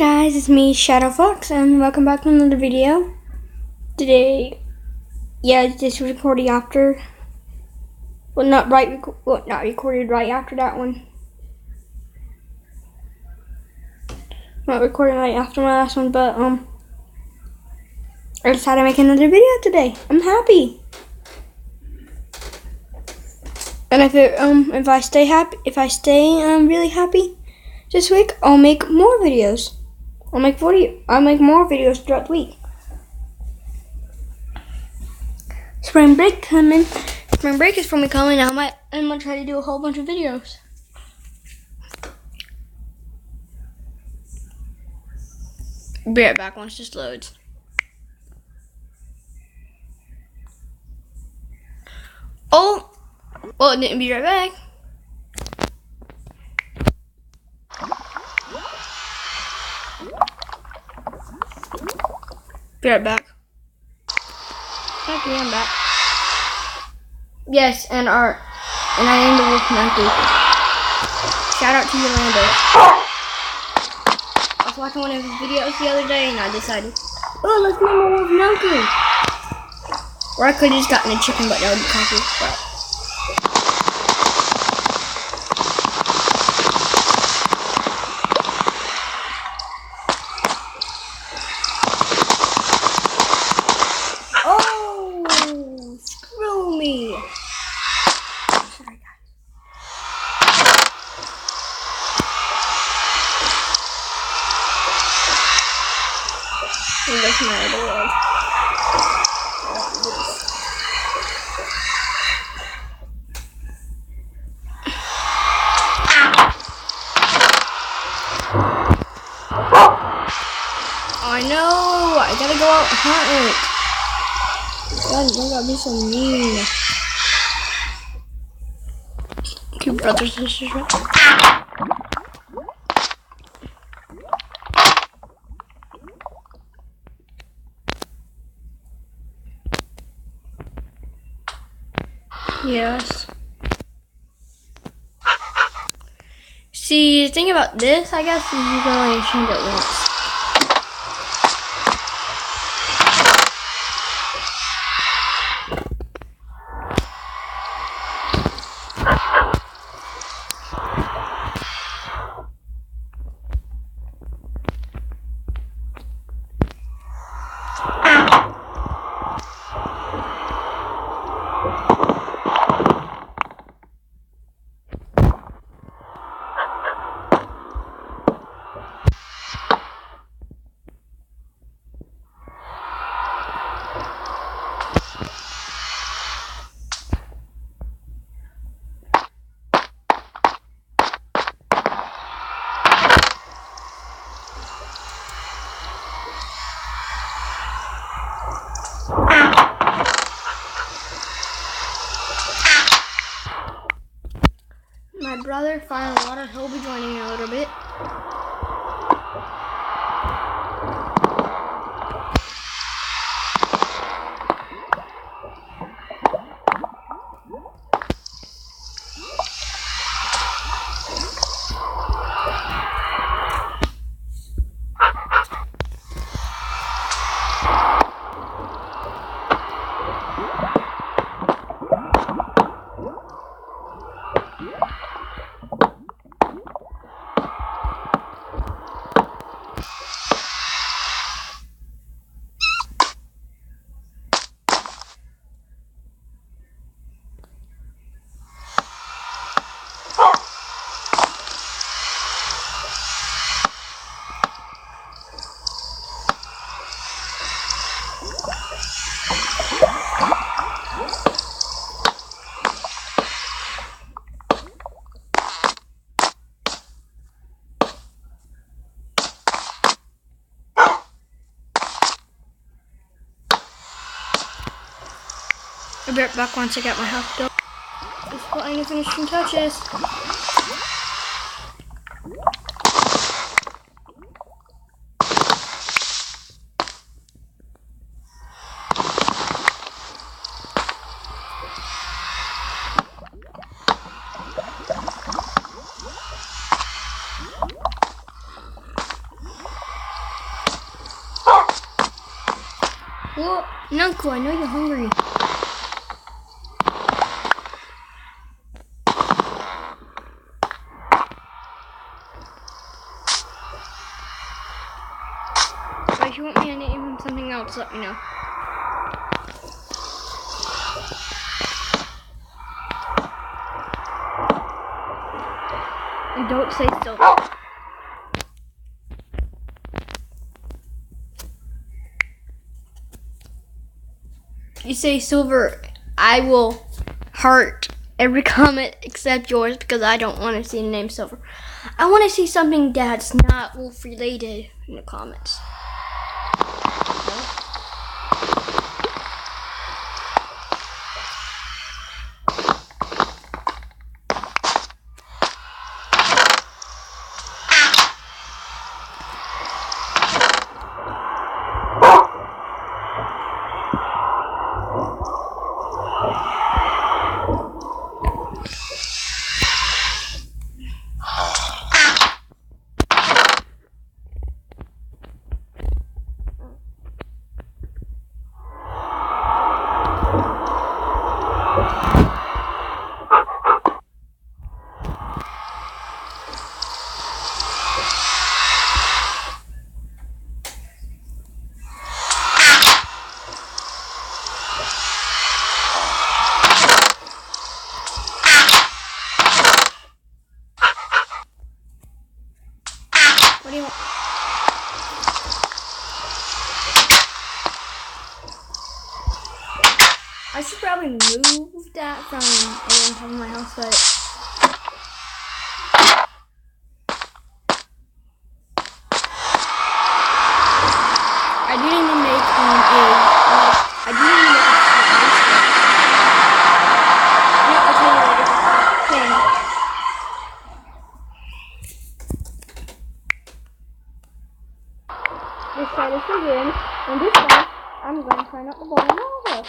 Guys, it's me, Shadow Fox, and welcome back to another video. Today, this was recording after, not recorded right after that one. Not recording right after my last one, but I decided to make another video today. I'm happy, and if I stay really happy this week, I'll make more videos. I'll make more videos throughout the week. Spring break coming. Spring break is probably coming. I'm gonna try to do a whole bunch of videos. Be right back once this loads. Oh, well, it didn't be right back. Be right back. Okay, I'm back. Yes, and I named the wolf nanku. Shout out to Yolanda. I was watching one of his videos the other day, and I decided, oh, let's name a wolf nanku. Or I could have just gotten a chicken, but that would be cocky. Screw me. Sorry, guys. That's my other world. I know. I gotta go out hunting. God, don't gotta be so mean. Two brothers and sisters, right? Yes. See, the thing about this, I guess, is you can only change it once. My brother, Fire and Water, he'll be joining in a little bit. I'll be right back once I get my house built. Just putting the finishing touches. Well, nanku, I know you're hungry. But if you want me to name him something else, let me know. And don't say silver. You say silver, I will heart every comment except yours because I don't want to see the name silver. I want to see something that's not wolf related in the comments. What do you want? I should probably move that from on top of my house, but I do need to make I do need to make a slide. Yeah, I'll tell you later. Okay. Let's try this again, and this time I'm going to try not to blow my nose off.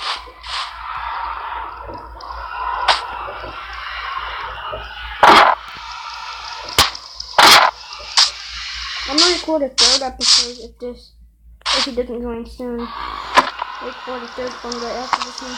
I'm gonna record a third episode if he doesn't join soon. Record a third one right after this one.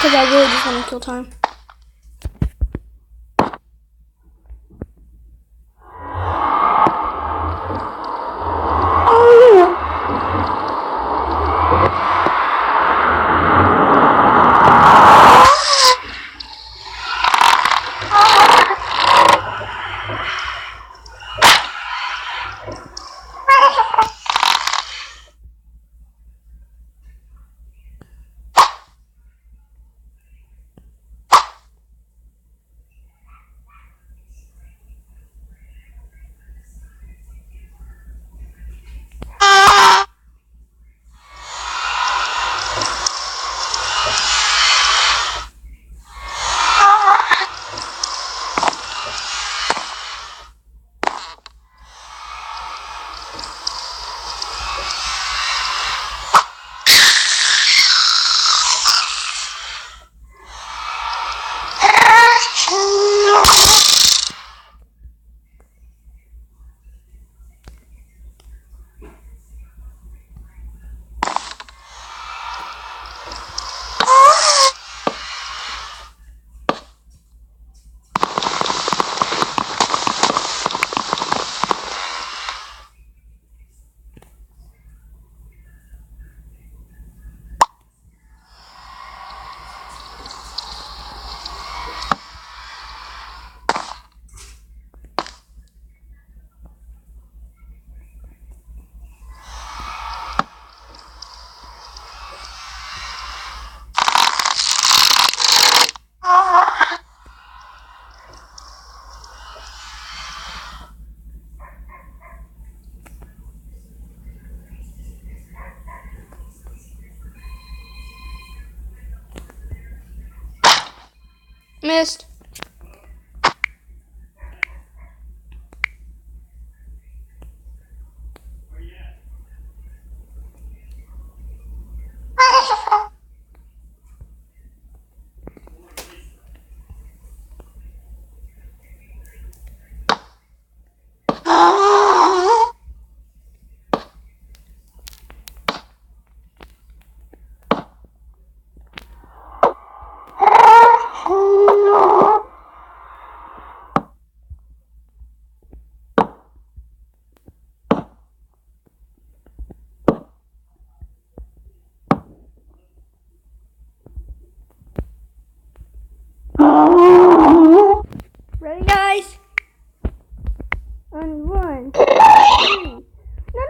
Because I really just want to kill time. Missed. And 1, 2, 3. No, no, no.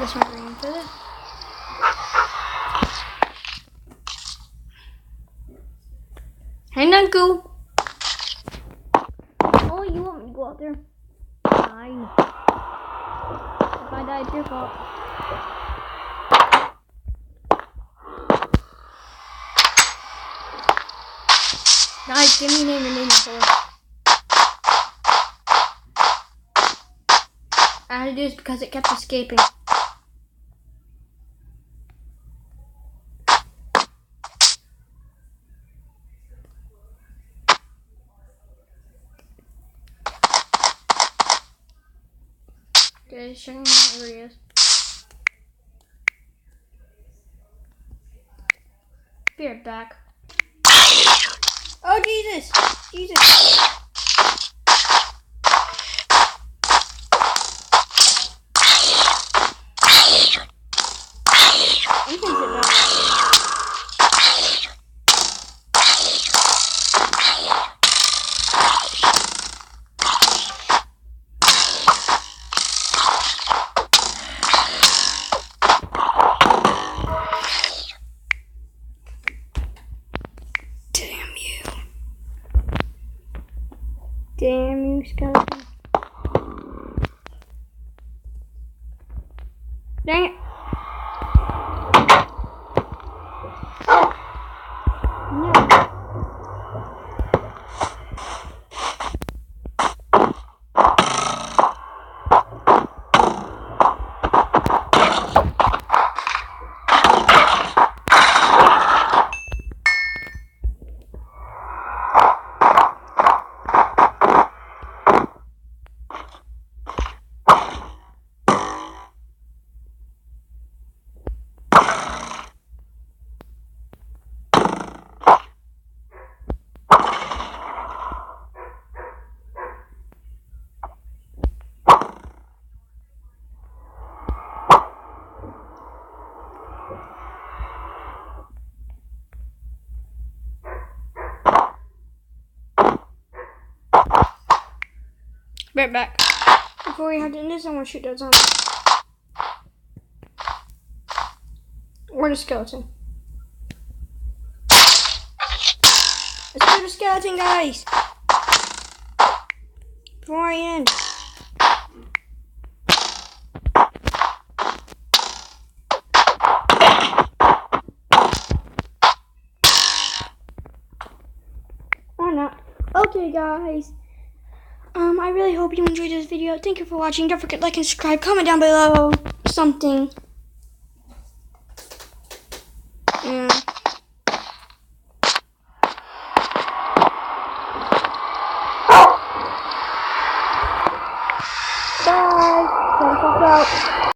That's not green for that. Hey, nanku. Oh, you want me to go out there? Fine. If I die, it's your fault. Guys, give me a name and name it for it. I had to do this because it kept escaping. Okay, checking out where he is. Be right back. Oh, Jesus! Jesus! You can sit down. Damn you. Damn you, skeleton. Dang it. No. Right back. Before we have to end this, I want to shoot that zombie. Or the skeleton. Let's do the skeleton, guys! Before I end. Or not. Okay, guys. I really hope you enjoyed this video. Thank you for watching. Don't forget to like and subscribe. Comment down below something. Yeah. Bye. Out.